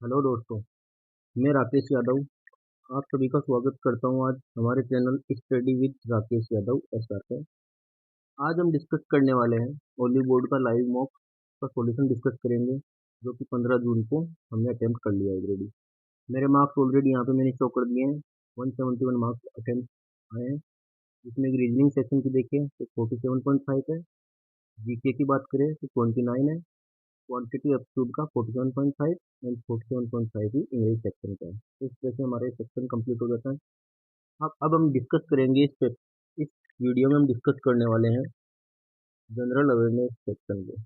Hello दोस्तों, मैं राकेश यादव आप सभी का स्वागत करता हूं आज हमारे channel study with Rakesh Yadav SR पे। आज हम डिस्कस करने वाले हैं ओली बोर्ड का लाइव मॉक का सॉल्यूशन डिस्कस करेंगे, जो कि 15 जून को हमने अटेम्प्ट कर लिया ऑलरेडी। मेरे मार्क्स ऑलरेडी यहाँ पे मैंने शो कर दिए हैं। 171 मार्क्स अटेम्प्ट आए हैं, जिसमें एक रीजनिंग सेक्शन की देखें तो 47.5 है। जीके की बात करें तो 29 है। क्वांटिटी एप्टीट्यूड का 47.5 एंड 47.5 ही इंग्लिश सेक्शन का है। इस तरह से हमारा सेक्शन कंप्लीट हो जाता है। अब हम डिस्कस करेंगे इस वीडियो में हम डिस्कस करने वाले हैं जनरल अवेयरनेस सेक्शन को।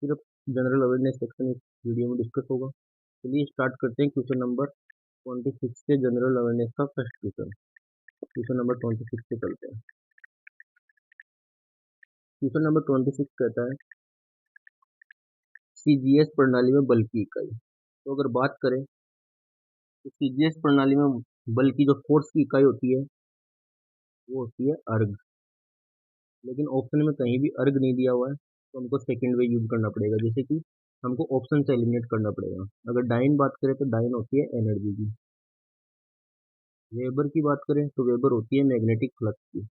सिर्फ जनरल अवेयरनेस सेक्शन इस वीडियो में डिस्कस होगा। चलिए स्टार्ट करते हैं क्वेश्चन नंबर 26 से जनरल अवेयरनेस का फर्स्ट क्वेश्चन। क्वेश्चन नंबर 26 से चलते हैं। क्वेश्चन नंबर 26 कहता है सीजीएस प्रणाली में बल की इकाई। तो अगर बात करें तो सीजीएस प्रणाली में बल की जो फोर्स की इकाई होती है वो होती है अर्ग। लेकिन ऑप्शन में कहीं भी अर्ग नहीं दिया हुआ है, तो हमको सेकंड वे यूज करना पड़ेगा। जैसे कि हमको ऑप्शन से एलिमिनेट करना पड़ेगा। अगर डाइन बात करें तो डाइन होती है एनर्जी की। वेबर की बात करें तो वेबर होती है मैग्नेटिक फ्लक्स की।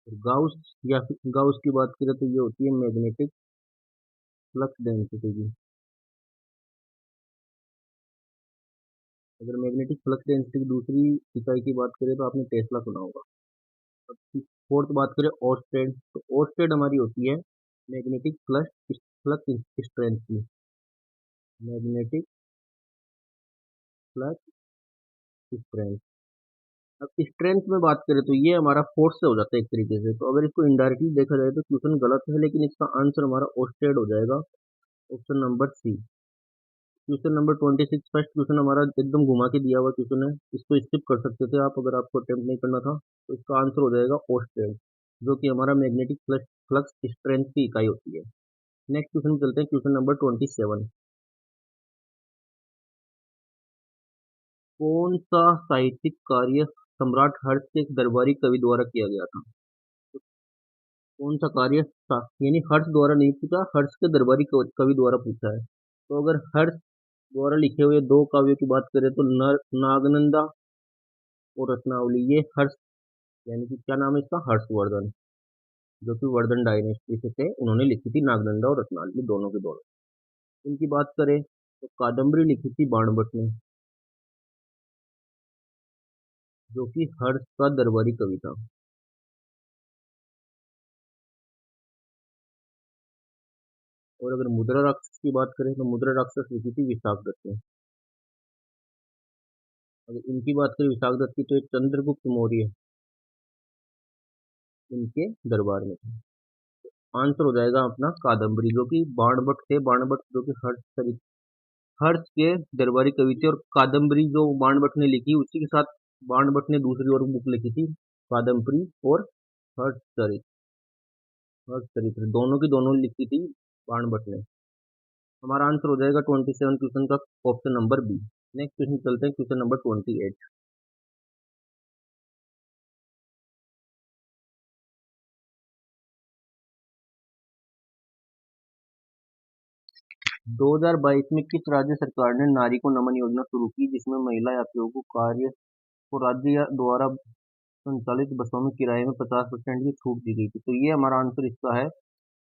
और गाउस या फिर गाउस की बात करें तो ये होती है मैग्नेटिक फ्लक्स डेंसिटी की। अगर मैग्नेटिक फ्लक्स डेंसिटी की दूसरी इकाई की बात करें तो आपने टेस्ला सुना होगा। अब फोर्थ बात करें ओर्स्टेड, तो ओर्स्टेड हमारी होती है मैग्नेटिक फ्लक्स फ्लक्स स्ट्रेंथ की। Magnetic flux strength. अब स्ट्रेंथ में बात करें तो ये हमारा फोर्स से हो जाता है एक तरीके से। तो अगर इसको इनडायरेक्टली देखा जाए तो क्वेश्चन गलत है, लेकिन इसका आंसर हमारा ओस्टेड हो जाएगा, option number C. Question number 26 first question हमारा एकदम घुमा के दिया हुआ क्वेश्चन है। इसको स्किप कर सकते थे आप अगर आपको अटेम्प्ट नहीं करना था। तो इसका आंसर हो जाएगा ओस्टेड, जो कि हमारा मैग्नेटिक फ्लक्स फ्लक्स स्ट्रेंथ की इकाई होती है। नेक्स्ट क्वेश्चन चलते हैं, क्वेश्चन नंबर 27। कौन सा साहित्यिक कार्य सम्राट हर्ष के दरबारी कवि द्वारा किया गया था? कौन सा कार्य था, यानी हर्ष द्वारा नहीं पूछा, हर्ष के दरबारी कवि द्वारा पूछा है। तो अगर हर्ष द्वारा लिखे हुए दो काव्यों की बात करें तो नागनंदा और रत्नावली, ये हर्ष यानी कि क्या नाम है इसका, हर्षवर्धन, जो कि वर्धन डायनेस्टी से थे, उन्होंने लिखी थी नागनंदा और रत्नावली दोनों के दोनों। इनकी बात करें तो कादम्बरी लिखी थी बाणभट्ट ने, जो कि हर्ष का दरबारी कवि था। और अगर मुद्रा राक्षस की बात करें तो मुद्रा राक्षस लिखी थी विशाख दत्त ने। अगर इनकी बात करें विशाख दत्त की तो एक चंद्रगुप्त मौर्य इनके दरबार में थे। आंसर हो जाएगा अपना कादम्बरी, जो कि बाणभट्ट थे। बाणभट्ट जो कि हर्ष के दरबारी कवि थे। और कादम्बरी जो बाणभट्ट ने लिखी, उसी के साथ बाणभट्ट ने दूसरी और बुक लिखी थी, कादम्बरी और हर्षचरित। हर्षचरित्र दोनों की दोनों लिखी थी बाणभट्ट ने। हमारा आंसर हो जाएगा 27 क्वेश्चन का option number B. Next question चलते हैं, क्वेश्चन नंबर 28। 2022 में किस राज्य सरकार ने नारी को नमन योजना शुरू की, जिसमें महिला यात्रियों को कार्य को राज्य द्वारा संचालित बसों में किराए में 50% की छूट दी गई थी? तो ये हमारा आंसर इसका है,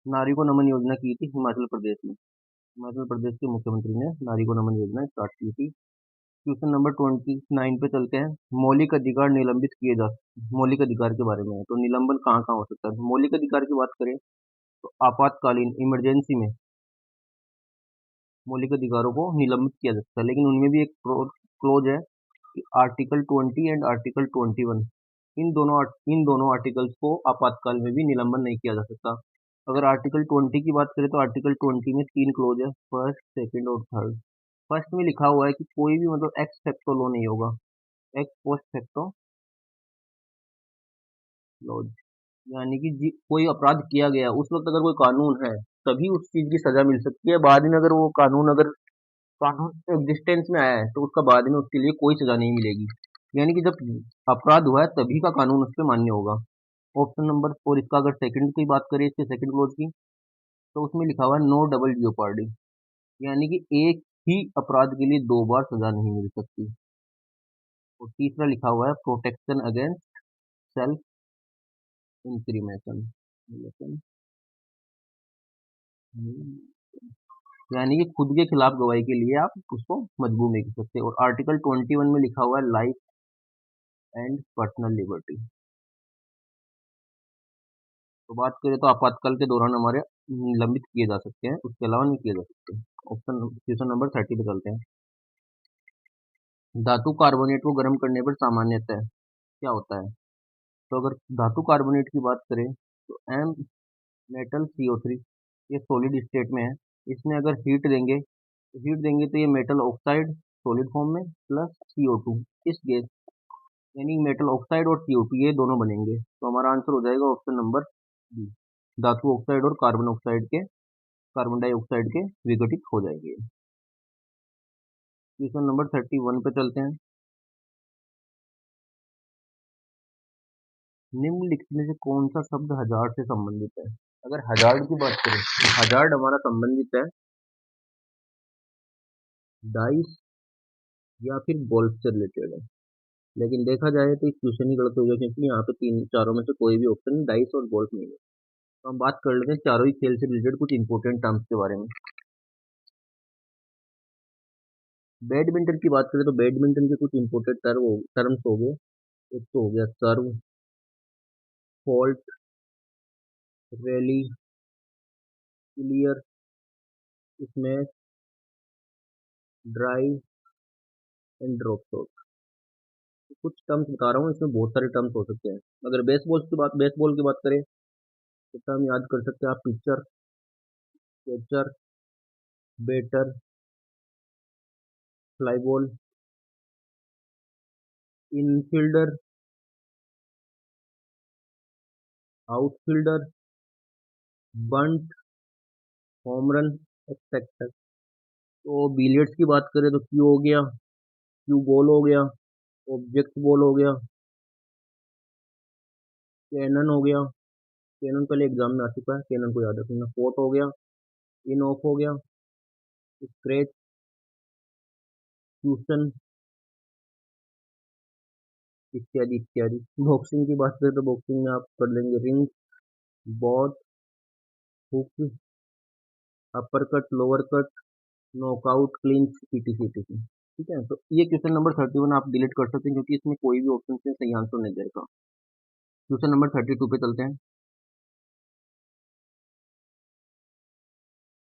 नारी को नमन योजना की थी हिमाचल प्रदेश में। हिमाचल प्रदेश के मुख्यमंत्री ने नारी को नमन योजना स्टार्ट की थी। क्वेश्चन नंबर 29 पे चलते हैं। मौलिक अधिकार निलंबित किए जा मौलिक अधिकार के बारे में है, तो निलंबन कहाँ कहाँ हो सकता है? मौलिक अधिकार की बात करें तो आपातकालीन इमरजेंसी में मौलिक अधिकारों को निलंबित किया जा सकता है, लेकिन उनमें भी एक क्लोज है कि आर्टिकल 20 एंड आर्टिकल 21, इन दोनों आर्टिकल्स को आपातकाल में भी निलंबन नहीं किया जा सकता। अगर आर्टिकल 20 की बात करें तो आर्टिकल 20 में तीन क्लोज है, फर्स्ट सेकंड और थर्ड। फर्स्ट में लिखा हुआ है कि कोई भी मतलब एक्स फैक्टो लॉ नहीं होगा, एक्स पोस्ट फैक्टो लॉ, यानी कि कोई अपराध किया गया उस वक्त अगर कोई कानून है तभी उस चीज की सजा मिल सकती है। बाद में अगर वो कानून एग्जिस्टेंस में आया है तो उसका बाद में उसके लिए कोई सजा नहीं मिलेगी। यानी कि जब अपराध हुआ है तभी का कानून उस पर मान्य होगा। ऑप्शन नंबर 4 इसका, अगर सेकंड की बात करें इसके सेकंड क्लोज की, तो उसमें लिखा हुआ है नो डबल जियोपार्डी, यानी कि एक ही अपराध के लिए दो बार सजा नहीं मिल सकती। और तीसरा लिखा हुआ है प्रोटेक्शन अगेंस्ट सेल्फ इंक्रीमेशन, यानी कि खुद के खिलाफ गवाही के लिए आप उसको मजबूर नहीं कर सकते। और आर्टिकल 21 में लिखा हुआ है लाइफ एंड पर्सनल लिबर्टी। तो बात करें तो आपातकाल के दौरान हमारे निलंबित किए जा सकते हैं, उसके अलावा नहीं किए जा सकते। ऑप्शन क्वेश्चन नंबर 30 पे चलते हैं। धातु कार्बोनेट को गर्म करने पर सामान्यतः क्या होता है? तो अगर धातु कार्बोनेट की बात करें तो एम मेटल CO3 ये सॉलिड स्टेट में है। इसमें अगर हीट देंगे तो ये मेटल ऑक्साइड सॉलिड फॉर्म में प्लस CO2 इस गैस, यानी मेटल ऑक्साइड और CO2 ये दोनों बनेंगे। तो हमारा आंसर हो जाएगा ऑप्शन नंबर बी, धातु ऑक्साइड और कार्बन डाइऑक्साइड के विघटित हो जाएंगे। क्वेश्चन नंबर 31 पे चलते हैं। निम्नलिखित में से कौन सा शब्द हजार्ड से संबंधित है? अगर हजार्ड की बात करें तो हजार्ड हमारा संबंधित है डाइस या फिर गोल्फ से रिलेटेड है। लेकिन देखा जाए तो क्वेश्चन ही गलत हो गया, क्योंकि यहाँ पे तीन चारों में से कोई भी ऑप्शन डाइस और गोल्फ नहीं है। तो हम बात कर लेते हैं चारों ही खेल से रिलेटेड कुछ इंपॉर्टेंट टर्म्स के बारे में। बैडमिंटन की बात करें तो बैडमिंटन के कुछ इंपॉर्टेंट टर्म्स हो गए। एक तो हो गया serve, fault, rally, clear, smash, drive and drop shot. कुछ टर्म्स बता रहा हूँ, इसमें बहुत सारे टर्म्स हो सकते हैं। अगर बेसबॉल की बात करें तो टर्म याद कर सकते हैं आप, pitcher, catcher, batter, fly ball, infielder, outfielder, bunt, home run, etcetera. तो बिलियर्ड्स की बात करें तो क्यू हो गया, क्यू बॉल हो गया, ऑब्जेक्ट बॉल हो गया, कैनन हो गया, कैनन पहले एग्जाम में आ चुका है, कैनन को याद रखना, फोर्ट हो गया, इन ऑफ हो गया, स्क्रैच, ट्यूशन इत्यादि इत्यादि। बॉक्सिंग की बात करें तो बॉक्सिंग में आप कर लेंगे ring, bout, hook, uppercut, lower cut, knockout, clinch, PTC. ठीक है, तो ये क्वेश्चन नंबर 31 आप डिलीट कर सकते हैं, क्योंकि इसमें कोई भी ऑप्शन से सही आंसर नहीं देगा। क्वेश्चन नंबर 32 पे चलते हैं।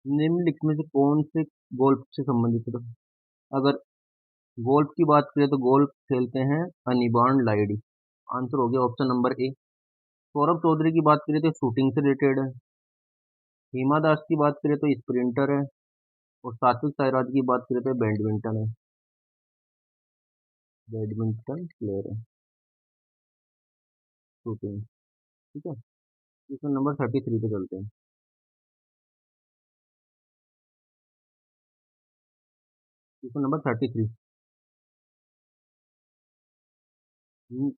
निम्नलिखित में से कौन से गोल्फ से संबंधित है? अगर गोल्फ की बात करें तो गोल्फ खेलते हैं अनिबान लाइडी, आंसर हो गया option number A. Saurabh Chaudhary की बात करें तो शूटिंग से रिलेटेड है। हिमा दास की बात करें तो स्प्रिंटर है। और सात्विक साईराज की बात करें तो बैडमिंटन है, बैडमिंटन प्लेयर है, शूटिंग। ठीक है, क्वेश्चन नंबर 33 पे चलते हैं। क्वेश्चन नंबर 33,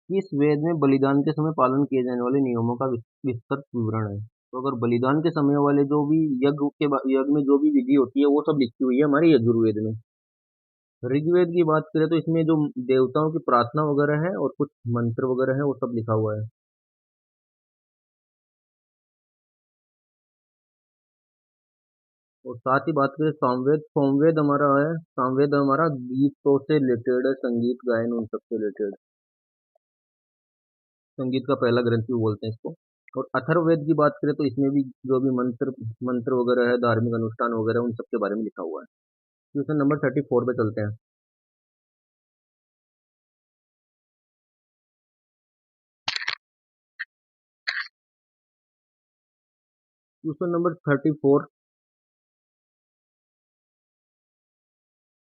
किस वेद में बलिदान के समय पालन किए जाने वाले नियमों का विस्तृत विवरण है? तो अगर बलिदान के समय वाले जो भी यज्ञ में जो भी विधि होती है वो सब लिखी हुई है हमारे यजुर्वेद में। ऋग्वेद की बात करें तो इसमें जो देवताओं की प्रार्थना वगैरह है और कुछ मंत्र वगैरह है वो सब लिखा हुआ है। और साथ ही बात करें सामवेद हमारा गीतों से रिलेटेड है, संगीत गायन उन सब से रिलेटेड, संगीत का पहला ग्रंथ भी बोलते हैं इसको। और अथर्ववेद की बात करें तो इसमें भी जो भी मंत्र मंत्र वगैरह है, धार्मिक अनुष्ठान वगैरह, उन सब के बारे में लिखा हुआ है। क्वेश्चन नंबर 34 पे चलते हैं। क्वेश्चन नंबर 34,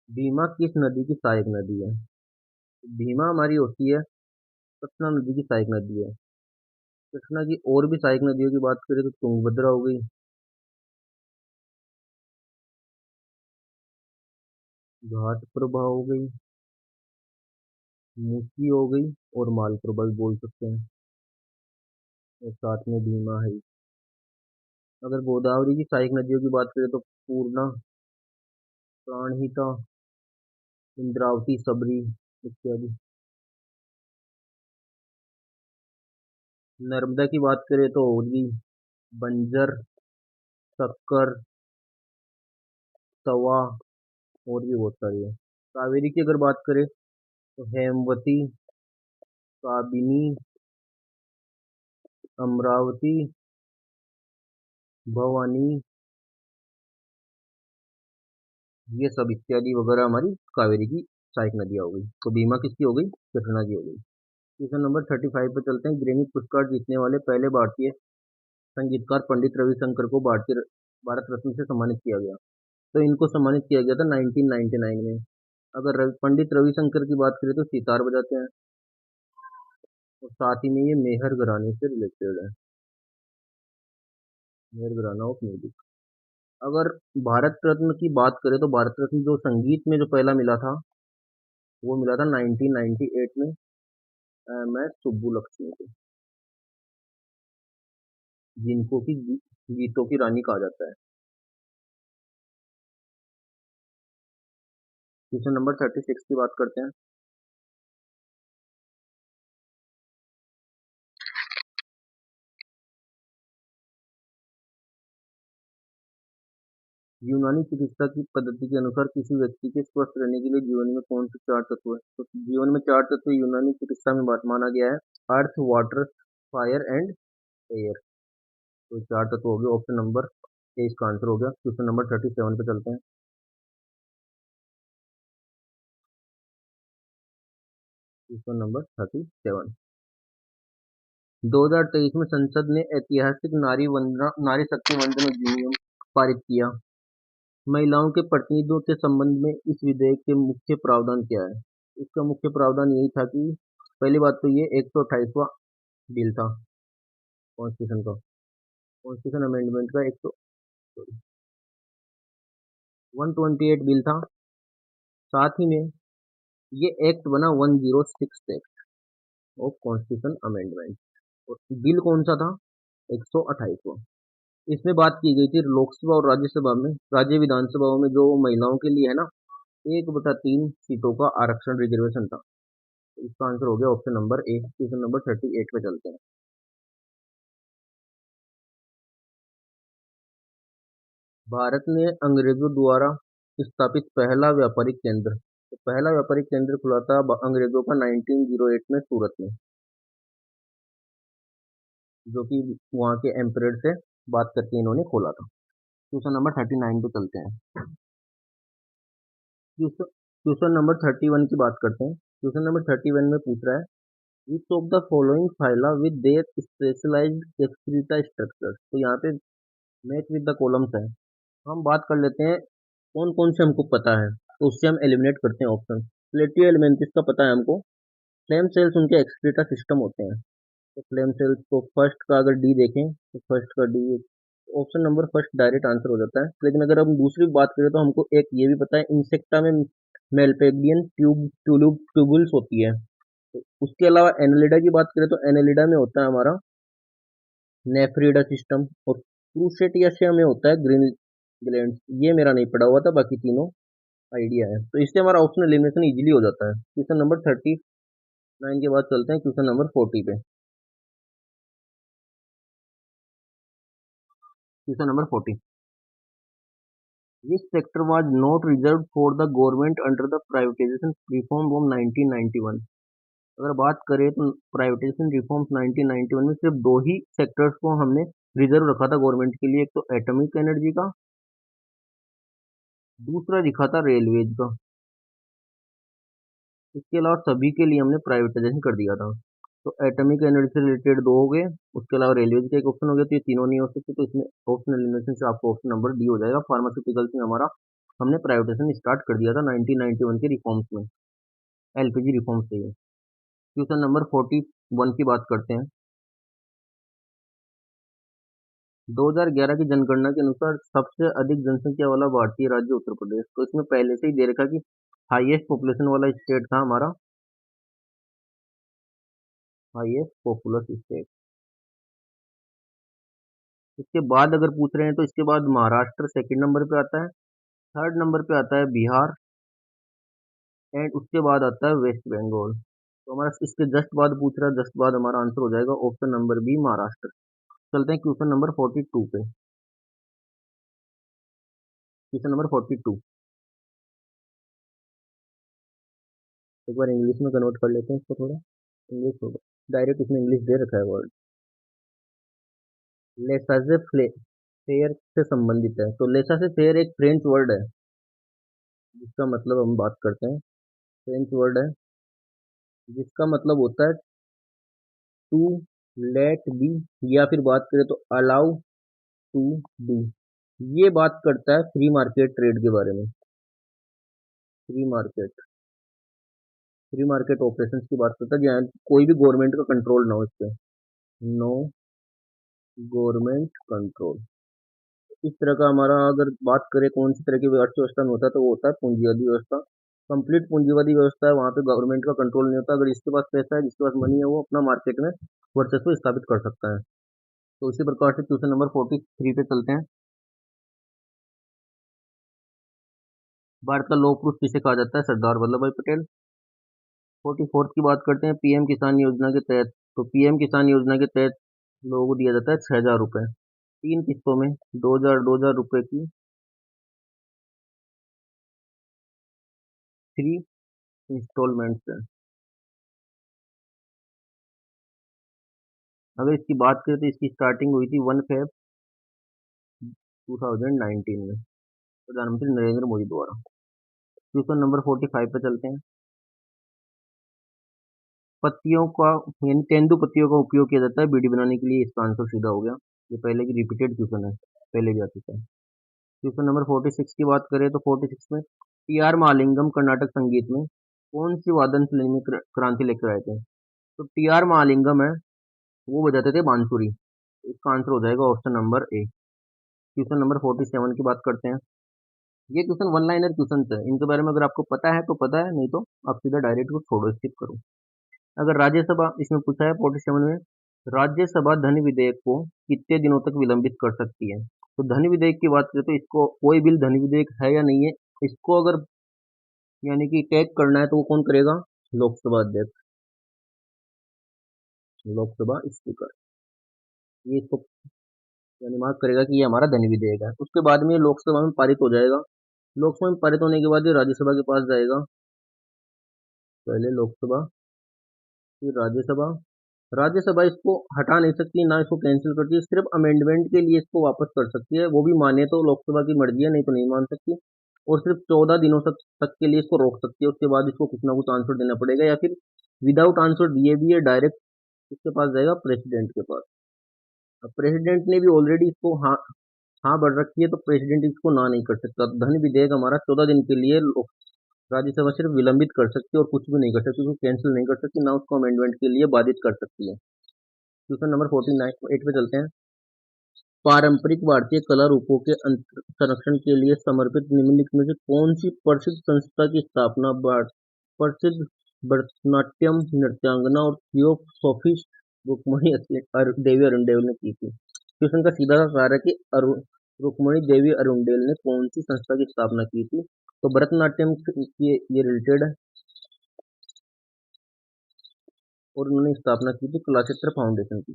भीमा किस नदी की सहायक नदी है? भीमा हमारी होती है कृष्णा नदी की सहायक नदी है। कृष्णा की और भी सहायक नदियों की बात करें तो तुंगभद्रा हो गई, घाट प्रभा हो गई, मूसी हो गई और मालप्रभा भी बोल सकते हैं। और साथ में भीमा है। अगर गोदावरी की सहायक नदियों की बात करें तो पूर्णा, प्राणहिता, इंद्रावती, सबरी इत्यादि। नर्मदा की बात करें तो ओरली, बंजर, शक्कर, तवा और भी बहुत सारी है। कावेरी की अगर बात करें तो हेमवती, काबिनी, अमरावती, भवानी, ये सब इत्यादि वगैरह हमारी कावेरी की सहायक नदियां हो गई। तो बीमा किसकी हो गई? कृष्णा की हो गई। क्वेश्चन नंबर 35 पे चलते हैं। ग्रेमी पुरस्कार जीतने वाले पहले भारतीय संगीतकार पंडित रविशंकर को भारतीय भारत रत्न से सम्मानित किया गया। तो इनको सम्मानित किया गया था 1999 में। अगर पंडित रविशंकर की बात करें तो सितार बजाते हैं और साथ ही में ये मेहर घराने से रिलेटेड है। मेहर घराना ऑफ म्यूजिक। अगर भारत रत्न की बात करें तो भारत रत्न जो संगीत में जो पहला मिला था वो मिला था 1998 में एम एस सुब्बुलक्ष्मी को, जिनको की गीतों की रानी कहा जाता है। क्वेश्चन नंबर 36 की बात करते हैं। यूनानी चिकित्सा की पद्धति के अनुसार किसी व्यक्ति के स्वस्थ रहने के लिए जीवन में कौन से चार तत्व है? तो जीवन में चार तत्व यूनानी चिकित्सा में बात माना गया है। अर्थ, वाटर, फायर एंड एयर। तो चार तत्व हो गए। ऑप्शन नंबर ए इसका आंसर हो गया। क्वेश्चन नंबर 37 पे चलते हैं। Question number 37। 2023 में संसद ने ऐतिहासिक नारी शक्ति वंदन अधिनियम पारित किया। महिलाओं के प्रतिनिधित्व के संबंध में इस विधेयक के मुख्य प्रावधान क्या है? इसका मुख्य प्रावधान यही था कि पहली बात तो ये 128वां बिल था कॉन्स्टिट्यूशन का, कॉन्स्टिट्यूशन अमेंडमेंट का 128 बिल था। साथ ही में ये एक्ट बना 106 एक्ट ऑफ कॉन्स्टिट्यूशन अमेंडमेंट। और बिल कौन सा था? 128वां। इसमें बात की गई थी लोकसभा और राज्यसभा में, राज्य विधानसभाओं में जो महिलाओं के लिए है ना 1/3 सीटों का आरक्षण रिजर्वेशन था। इसका आंसर हो गया ऑप्शन नंबर ए। क्वेश्चन नंबर 38 पे चलते हैं। भारत ने अंग्रेजों द्वारा स्थापित पहला व्यापारिक केंद्र, तो पहला व्यापारिक केंद्र खुला था अंग्रेजों का 1908 में सूरत में, जो कि वहाँ के एम्परर से बात करके इन्होंने खोला था। क्वेश्चन नंबर 39 पे चलते हैं। क्वेश्चन नंबर 31 की बात करते हैं। क्वेश्चन नंबर 31 में पूछ रहा है which of the following phyla with their specialised excretory structure. तो यहाँ पे मैच विद द कॉलम्स है। हम बात कर लेते हैं कौन कौन से हमको पता है, तो उससे हम एलिमिनेट करते हैं ऑप्शन। प्लेटियो एलिमेंथिस का पता है हमको। फ्लेम सेल्स उनके एक्सक्रीटा सिस्टम होते हैं। तो फ्लेम सेल्स को फर्स्ट का अगर डी देखें तो फर्स्ट का D, option number first direct answer हो जाता है। लेकिन अगर हम दूसरी बात करें तो हमको एक ये भी पता है इंसेक्टा में मेलपेगियन ट्यूबुल्स होती है। तो उसके अलावा एनालिडा की बात करें तो एनालिडा में होता है हमारा नेफ्रिडा सिस्टम, और क्रूसेटियासिया में होता है ग्रीन ग्लैंड। ये मेरा नहीं पड़ा हुआ था, बाकी तीनों आइडिया है। तो इससे हमारा ऑप्शन एलिमिनेशन इजीली हो जाता है। क्वेश्चन नंबर 39 के बाद चलते हैं क्वेश्चन नंबर 40 पे। Question number 40। Which sector was not reserved for the government under the privatization reform of 1991? अगर बात करें तो प्राइवेटाइजेशन रिफॉर्म्स 1991 में सिर्फ दो ही सेक्टर्स को हमने रिजर्व रखा था गवर्नमेंट के लिए। एक तो एटॉमिक एनर्जी का, दूसरा लिखा था रेलवेज का। इसके अलावा सभी के लिए हमने प्राइवेटाइजेशन कर दिया था। तो एटॉमिक एनर्जी से रिलेटेड दो हो गए, उसके अलावा रेलवेज का एक ऑप्शन हो गया। तो ये तीनों नहीं हो सकते, तो इसमें ऑप्शन एलिमिनेशन से आपको ऑप्शन नंबर डी हो जाएगा। फार्मास्यूटिकल्स में हमारा हमने प्राइवेटाइजेशन स्टार्ट कर दिया था 1991 के रिफॉर्म्स में, एलपीजी रिफॉर्म्स से ही। क्वेश्चन नंबर 41 की बात करते हैं। 2011 की जनगणना के अनुसार सबसे अधिक जनसंख्या वाला भारतीय राज्य उत्तर प्रदेश। तो इसमें पहले से ही दे रखा कि हाईएस्ट पॉपुलेशन वाला स्टेट था हमारा, हाईएस्ट पॉपुलस स्टेट। इसके बाद अगर पूछ रहे हैं तो इसके बाद महाराष्ट्र सेकंड नंबर पे आता है, थर्ड नंबर पे आता है बिहार, एंड उसके बाद आता है वेस्ट बंगाल। तो हमारा इसके जस्ट बाद पूछ रहा है, जस्ट बाद हमारा आंसर हो जाएगा ऑप्शन नंबर बी महाराष्ट्र। चलते हैं क्वेश्चन नंबर 42 पे। क्वेश्चन नंबर 42 एक बार इंग्लिश में कन्वर्ट कर लेते हैं इसको, थोड़ा इंग्लिश होगा, डायरेक्ट इसमें इंग्लिश दे रखा है वर्ड। लेसाजे फेयर से संबंधित है, तो लेसाजे फेयर एक फ्रेंच वर्ड है, जिसका मतलब हम बात करते हैं, फ्रेंच वर्ड है जिसका मतलब होता है टू लेट बी, या फिर बात करें तो अलाउ टू बी। ये बात करता है फ्री मार्केट ट्रेड के बारे में, फ्री मार्केट ऑपरेशंस की बात करता है, जहाँ कोई भी गवर्नमेंट का कंट्रोल ना हो इस पे, नो गवर्नमेंट कंट्रोल। इस तरह का हमारा अगर बात करें कौन सी तरह की अर्थव्यवस्था में होता है, तो वो होता है पूंजीवादी व्यवस्था। कंप्लीट पूंजीवादी व्यवस्था है, वहाँ पे गवर्नमेंट का कंट्रोल नहीं होता। अगर जिसके पास पैसा है, जिसके पास मनी है, वो अपना मार्केट में वर्चस्व स्थापित कर सकता है। तो इसी प्रकार से क्वेश्चन नंबर 43 पे चलते हैं। भारत का लौह पुरुष किसे कहा जाता है? सरदार वल्लभ भाई पटेल। 44 की बात करते हैं, पीएम किसान योजना के तहत। तो पीएम किसान योजना के तहत लोगों को दिया जाता है 6,000 रुपए, 3 किस्तों में 2,000 की थ्री इंस्टॉलमेंट्स है। अगर इसकी बात करें तो इसकी स्टार्टिंग हुई थी 1 फेब 2019 में, प्रधानमंत्री नरेंद्र मोदी द्वारा। क्वेश्चन नंबर 45 पे चलते हैं। पत्तियों का यानी तेंदु पत्तियों का उपयोग किया जाता है बीड़ी बनाने के लिए, इसका आंसर सीधा हो गया। ये पहले की रिपीटेड क्वेश्चन है, पहले भी आ चुका है। क्वेश्चन नंबर 46 की बात करें तो 46 में टी आर महालिंगम कर्नाटक संगीत में कौन सी वादन शैली में क्रांति लेकर आए थे? तो टी आर महालिंगम है, वो बजाते थे बांसुरी। इसका आंसर हो जाएगा ऑप्शन नंबर ए। क्वेश्चन नंबर 47 की बात करते हैं। ये क्वेश्चन वन लाइनर क्वेश्चन है, इनके बारे में अगर आपको पता है तो पता है, नहीं तो आप सीधा डायरेक्ट को छोड़ो, स्किप करो। अगर राज्यसभा इसमें पूछा है 47 में, राज्यसभा धन विधेयक को कितने दिनों तक विलंबित कर सकती है? तो धन विधेयक की बात करें तो इसको कोई बिल धन विधेयक है या नहीं है, इसको अगर यानी कि टैग करना है तो वो कौन करेगा? लोकसभा अध्यक्ष, लोकसभा स्पीकर। ये इसको यानी मार्क करेगा कि ये हमारा धन विधेयक है। उसके बाद में ये लोकसभा में पारित हो जाएगा। लोकसभा में पारित होने के बाद ये राज्यसभा के पास जाएगा, पहले लोकसभा फिर राज्यसभा। राज्यसभा इसको हटा नहीं सकती, ना इसको कैंसिल करती है, सिर्फ अमेंडमेंट के लिए इसको वापस कर सकती है। वो भी माने तो लोकसभा की मर्जी है, नहीं तो नहीं मान सकती। और सिर्फ 14 दिनों तक के लिए इसको रोक सकती है, उसके बाद इसको कुछ ना कुछ आंसर देना पड़ेगा, या फिर विदाउट आंसर दिए भी ये डायरेक्ट किसके पास जाएगा? प्रेसिडेंट के पास। अब प्रेसिडेंट ने भी ऑलरेडी इसको हाँ हाँ बढ़ रखी है, तो प्रेसिडेंट इसको ना नहीं कर सकता। तो धन विधेयक हमारा 14 दिन के लिए राज्यसभा सिर्फ विलंबित कर सकती है और कुछ भी नहीं कर सकती, उसको कैंसिल नहीं कर सकती, ना उसको अमेंडमेंट के लिए बाधित कर सकती है। क्वेश्चन नंबर 49 पे चलते हैं। पारंपरिक भारतीय कला रूपों के संरक्षण के लिए समर्पित निम्नलिखित में से कौन सी प्रसिद्ध संस्था की स्थापना प्रसिद्ध भरतनाट्यम नृत्यांगना और थियोसॉफिस्ट रुक्मणी देवी अरुणदेव ने की थी? क्वेश्चन का सीधा सा सार है कि रुक्मणी देवी अरुणदेव ने कौन सी संस्था की स्थापना की थी? तो भरतनाट्यम की ये रिलेटेड है, और उन्होंने स्थापना की थी कलाक्षेत्र फाउंडेशन की।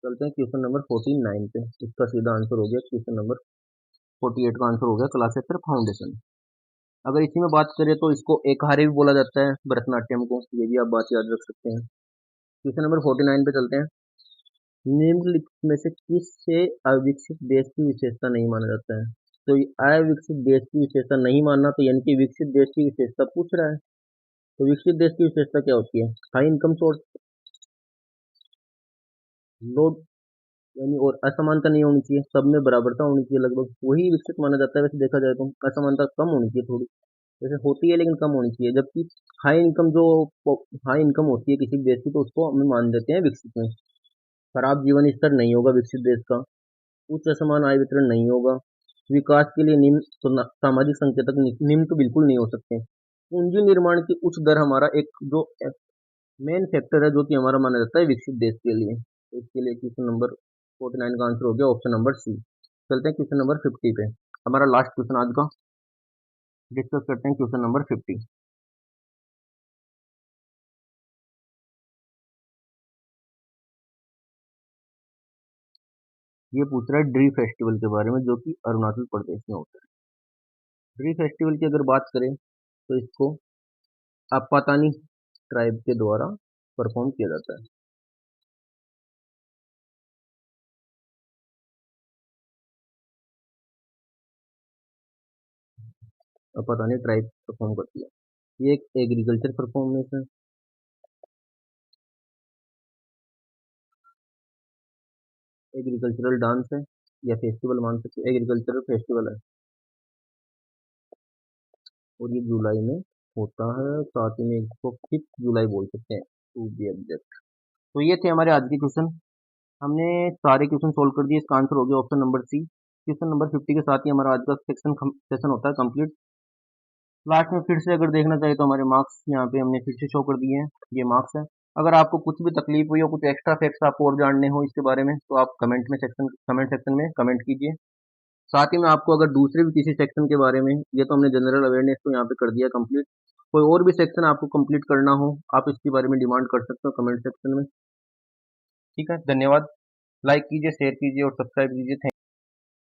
चलते हैं क्वेश्चन नंबर 49 पे। इसका सीधा आंसर हो गया क्वेश्चन नंबर 48 का आंसर हो गया कलाक्षेत्र फाउंडेशन। अगर इसी में बात करें तो इसको एकहारे भी बोला जाता है भरतनाट्यम को, ये भी आप बात याद रख सकते हैं। क्वेश्चन नंबर 49 पे चलते हैं। निम्नलिखित में से किससे अविकसित देश की विशेषता नहीं माना जाता है? तो ये अविकसित देश की विशेषता नहीं मानना, तो यानी कि विकसित देश की विशेषता पूछ रहा है। तो विकसित देश की विशेषता क्या होती है? हाई इनकम सोर्स, लो यानी और असमानता नहीं होनी चाहिए, सब में बराबरता होनी चाहिए, लगभग वही विकसित माना जाता है। वैसे देखा जाए तो असमानता कम होनी चाहिए थोड़ी, वैसे होती है लेकिन कम होनी चाहिए। जबकि हाई इनकम जो हाई इनकम होती है किसी भी देश की, तो उसको हम मान देते हैं विकसित में। खराब जीवन स्तर नहीं होगा विकसित देश का, उच्च असमान आय वितरण नहीं होगा, विकास के लिए निम्न सामाजिक संकेतक निम्न तो बिल्कुल नहीं हो सकते। पूंजी निर्माण की उच्च दर हमारा एक जो मेन फैक्टर है, जो कि हमारा माना जाता है विकसित देश के लिए। तो इसके लिए क्वेश्चन नंबर 49 का आंसर हो गया ऑप्शन नंबर सी। चलते हैं क्वेश्चन नंबर 50 पे। हमारा लास्ट क्वेश्चन आज का डिस्कस करते हैं, क्वेश्चन नंबर 50। ये पूछ रहा है ड्री फेस्टिवल के बारे में, जो कि अरुणाचल प्रदेश में होता है। ड्री फेस्टिवल की अगर बात करें तो इसको आपातानी ट्राइब के द्वारा परफॉर्म किया जाता है। आपातानी ट्राइब परफॉर्म करती है। ये एक एग्रीकल्चर परफॉर्मेंस है, एग्रीकल्चरल डांस है, या फेस्टिवल मान सकते हैं, एग्रीकल्चरल फेस्टिवल है। और ये जुलाई में होता है, साथ ही में इसको 5 जुलाई बोल सकते हैं, टू बी एग्जैक्ट। तो ये थे हमारे आज के क्वेश्चन। हमने सारे क्वेश्चन सोल्व कर दिए। इसका आंसर हो गया option number C. Question number 50 के साथ ही हमारा आज का सेशन होता है कंप्लीट। लास्ट में फिर से अगर देखना चाहिए तो हमारे मार्क्स यहाँ पे हमने फिर से शो कर दिए हैं, ये मार्क्स है। अगर आपको कुछ भी तकलीफ हुई हो, कुछ एक्स्ट्रा फैक्ट्स आपको और जानने हो इसके बारे में, तो आप कमेंट सेक्शन में कमेंट कीजिए। साथ ही में आपको अगर दूसरे भी किसी सेक्शन के बारे में, ये तो हमने जनरल अवेयरनेस को यहाँ पे कर दिया कंप्लीट, कोई और भी सेक्शन आपको कंप्लीट करना हो, आप इसके बारे में डिमांड कर सकते हो कमेंट सेक्शन में। ठीक है, धन्यवाद। लाइक कीजिए, शेयर कीजिए और सब्सक्राइब कीजिए।